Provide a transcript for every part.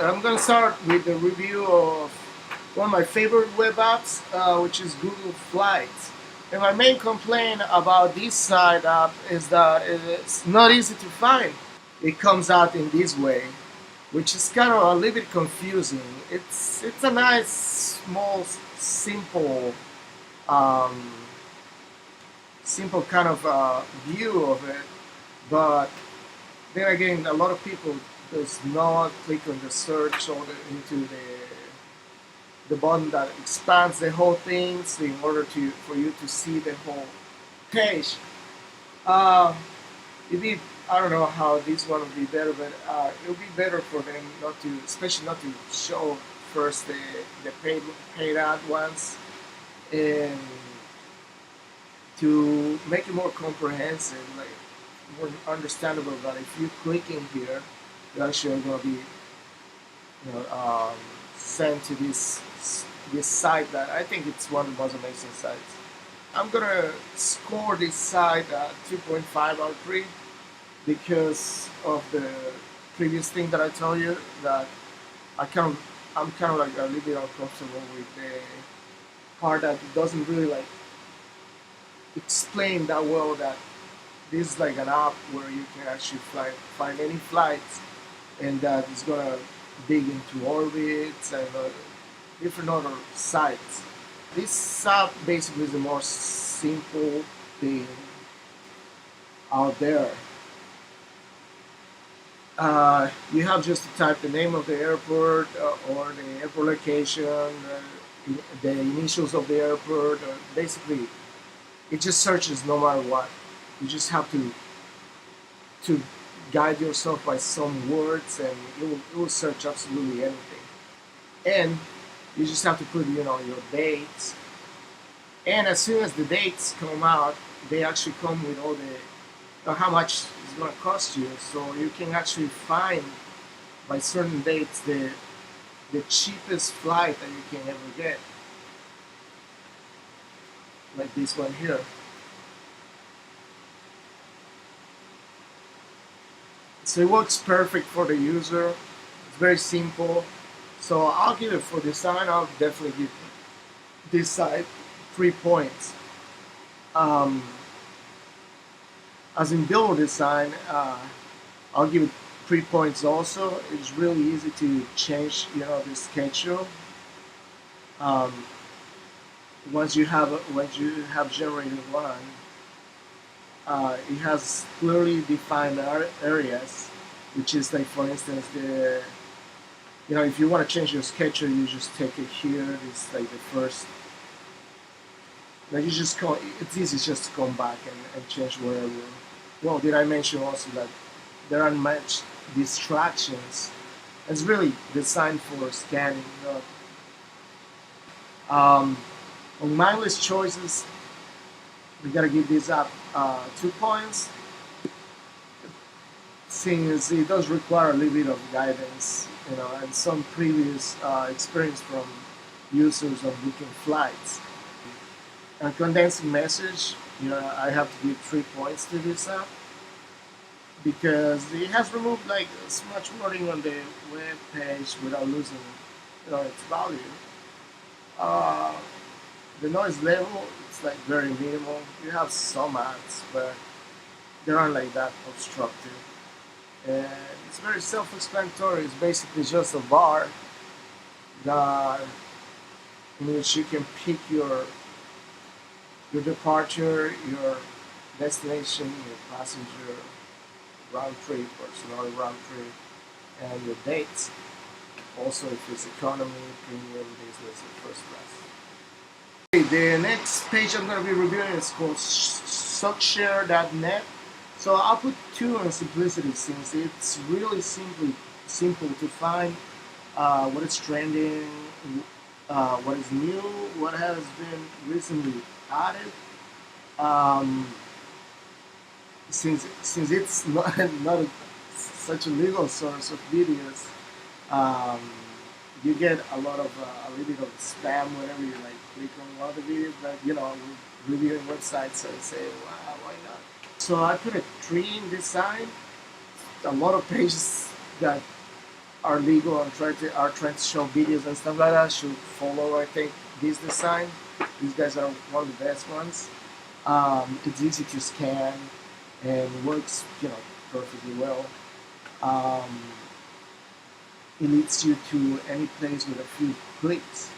I'm gonna start with the review of one of my favorite web apps, which is Google Flights. And my main complaint about this site app is that it's not easy to find. It comes out in this way, which is kind of a little bit confusing. It's a nice, small, simple, um, simple kind of view of it, but then again, a lot of people does not click on the search or into the button that expands the whole thing so in order to for you to see the whole page. Uh, it'd be I don't know how this one would be better, but it would be better for them not to, especially not to show first the paid ad ones, and to make it more comprehensive, like more understandable. That if you click in here, you're actually going to be sent to this site that I think it's one of the most amazing sites. I'm gonna score this site at 2.5 out of 3 because of the previous thing that I told you, that I'm kind of like a little bit uncomfortable with the part that doesn't really like explain that well that this is like an app where you can actually find any flights, and that is gonna dig into orbits and different other sites. This app basically is the more simple thing out there. You have just to type the name of the airport or the airport location, the initials of the airport. Basically, it just searches no matter what. You just have to guide yourself by some words, and it will search absolutely anything. And you just have to put your dates. And as soon as the dates come out, they actually come with all the how much it's going to cost you, so you can actually find by certain dates the cheapest flight that you can ever get, like this one here. So it works perfect for the user. It's very simple. So I'll give it, for design, I'll definitely give this side 3 points. Um, as in build design, I'll give it 3 points also. It's really easy to change, the schedule. Um, once you have generated one, it has clearly defined areas, which is like, for instance, if you want to change your schedule, you just take it here. It's like the first. Like, you just go. It's easy just to come back and change wherever. Well, did I mention also that there aren't much distractions? It's really designed for scanning. On mindless choices, we gotta give this up 2 points, since it does require a little bit of guidance, and some previous experience from users on booking flights. And condensing message, I have to give 3 points to this app because it has removed like as much wording on the web page without losing, its value. Uh, the noise level, it's like very minimal. You have some ads, but they aren't like that obstructive. And it's very self-explanatory. It's basically just a bar that in which you can pick your departure, your destination, your passenger round trip or scenario round trip, and your dates. Also, if it's economy, premium, business, or first class. Okay, the next page I'm going to be reviewing is called suckshare.net. So I'll put 2 on simplicity, since it's really simple to find what is trending, what is new, what has been recently added. Um, since it's not such a legal source of videos, um, you get a little bit of spam whenever you like click on one of the videos. But we're reviewing websites, so I say, wow, why not? So I put a 3 in this side. A lot of pages that are legal and are trying to show videos and stuff like that should follow, I think, this design. These guys are one of the best ones. It's easy to scan and works, perfectly well. Um, it leads you to any place with a few clicks.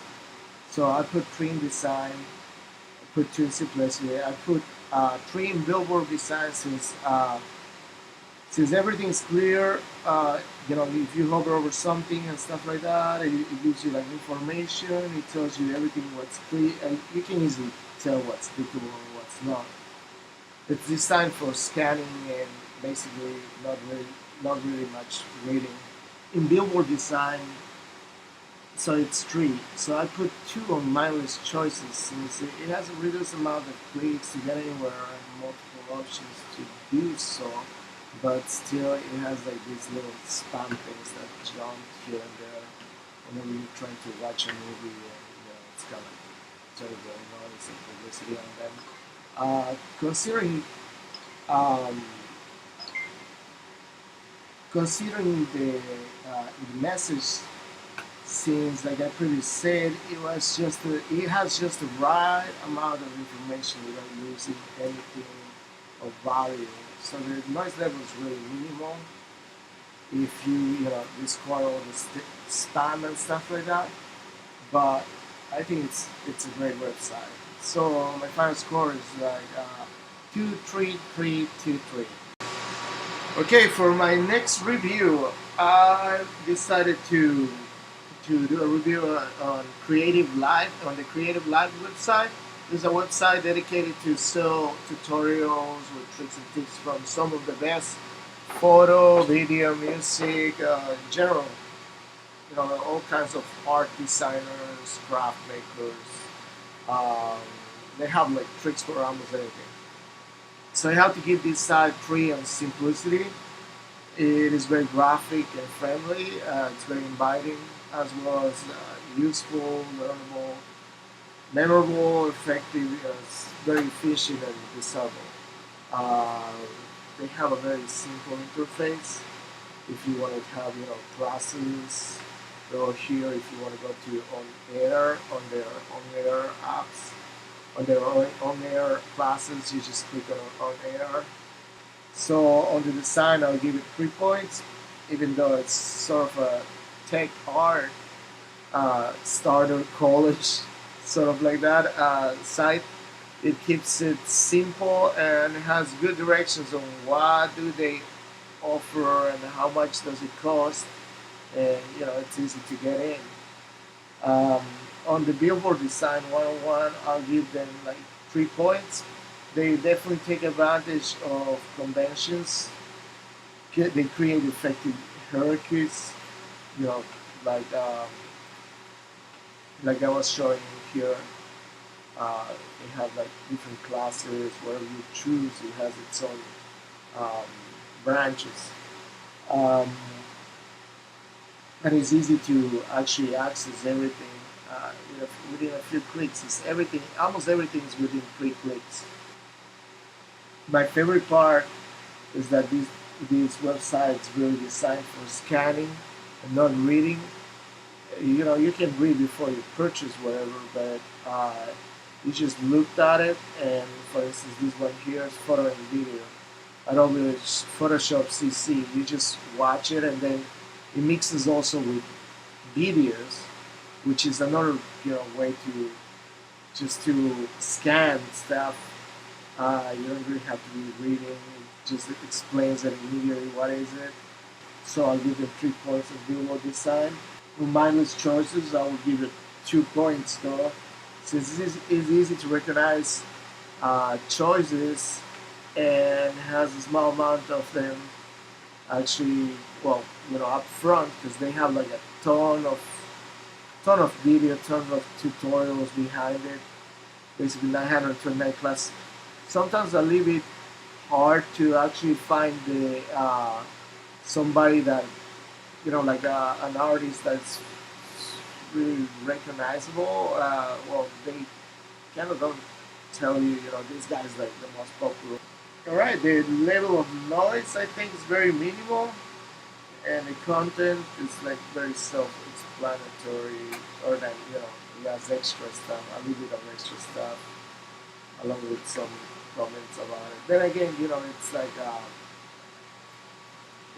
So I put print design, I put two simplicity, I put print billboard design since everything's clear. If you hover over something and stuff like that, it gives you like information. It tells you everything what's clear. You can easily tell what's clickable and what's not. It's designed for scanning and basically not really much reading. In billboard design, so it's three. So I put two on mindless choices since it has a reduced amount of clicks to get anywhere and multiple options to do so. But still, it has like these little spam things that jump here and there whenever you're trying to watch a movie, and it's kind of terrible noise and publicity on them. Considering um, considering the message, since like I previously said, it has just the right amount of information without losing anything of value. So the noise level is really minimal. If you score all the spam and stuff like that. But I think it's a great website. So my final score is like 23323. Okay, for my next review, I decided to do a review on the Creative Live website. There's a website dedicated to sell tutorials with tricks and tips from some of the best photo, video, music, in general. All kinds of art designers, craft makers. Um, they have like tricks for almost anything. So I have to give this site free on simplicity. It is very graphic and friendly. It's very inviting, as well as useful, learnable, memorable, effective. It's very efficient and desirable. Uh, they have a very simple interface. If you want to have classes, go here. If you want to go to on air on their on air apps, on their on air classes, you just click on air. So on the design, I'll give it 3 points, even though it's sort of a tech art starter college, sort of like that site. It keeps it simple and has good directions on what do they offer and how much does it cost, and it's easy to get in. Um, on the billboard design 101, I'll give them like 3 points. They definitely take advantage of conventions. They create effective hierarchies, you know, like um, like I was showing here. They have like different classes. Whatever you choose, it has its own um, branches, um, and it's easy to actually access everything within a few clicks. It's everything, almost everything is within 3 clicks. My favorite part is that these websites really designed for scanning and not reading. You can read before you purchase whatever, but you just looked at it. And for instance, this one here is photo and video. I don't really Photoshop CC. You just watch it, and then it mixes also with videos, which is another way to just to scan stuff. You don't really have to be reading. It just explains it immediately. What is it? So I'll give it 3 points of visual design. With mindless choices, I will give it 2 points though, since it's easy to recognize choices and has a small amount of them actually, well, up front, because they have like a ton of video, ton of tutorials behind it. Basically 929 class. Sometimes a little bit hard to actually find the somebody that like an artist that's really recognizable. Well, they kind of don't tell you, this guy's like the most popular. All right, the level of noise I think is very minimal, and the content is like very self-explanatory, or that it has extra stuff, a little bit of extra stuff, along with some comments about it. Then again, it's like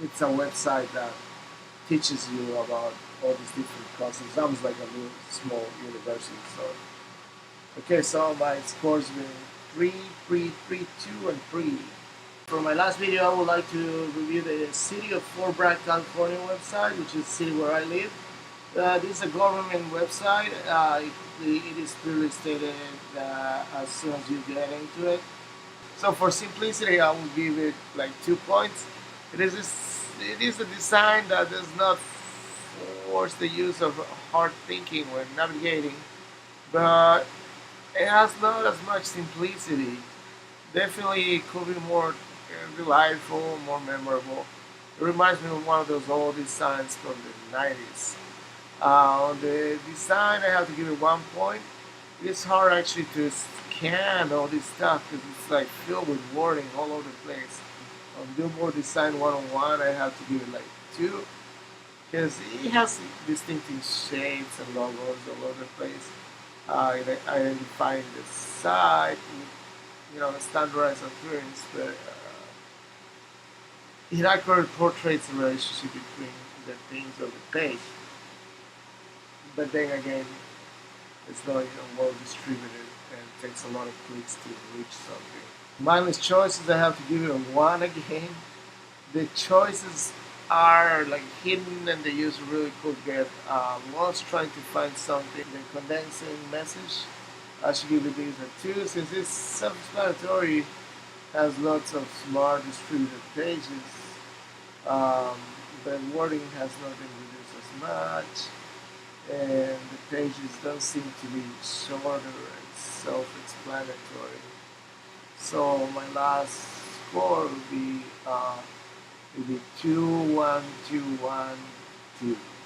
it's a website that teaches you about all these different courses. Sounds like a little small university. So okay, so my scores been 3, 2, and 3. For my last video, I would like to review the City of Fort Bragg, California website, which is the city where I live. This is a government website. It is clearly stated as soon as you get into it. So for simplicity, I will give it like 2 points. It is a design that does not force the use of hard thinking when navigating, but it has not as much simplicity. Definitely, it could be more delightful, more memorable. It reminds me of one of those old designs from the 90s. On the design, I have to give it 1 point. It's hard actually to scan all this stuff because it's like filled with wording all over the place. On Billboard Design 101, I have to give it like 2 because it has distinctive shapes and logos all over the place. Identifying the site, standardized appearance, but it accurately portrays the relationship between the things of the page. But then again, it's not well distributed and takes a lot of clicks to reach something. Mindless choices, I have to give it a 1 again. The choices are like hidden and the user really could get lost trying to find something. The condensing message, I should give it these a 2 since it's self-explanatory, has lots of smart distributed pages. The wording has not been reduced as much, and the pages don't seem to be shorter and self-explanatory. So my last score would be 2, 1, 2, 1, 2.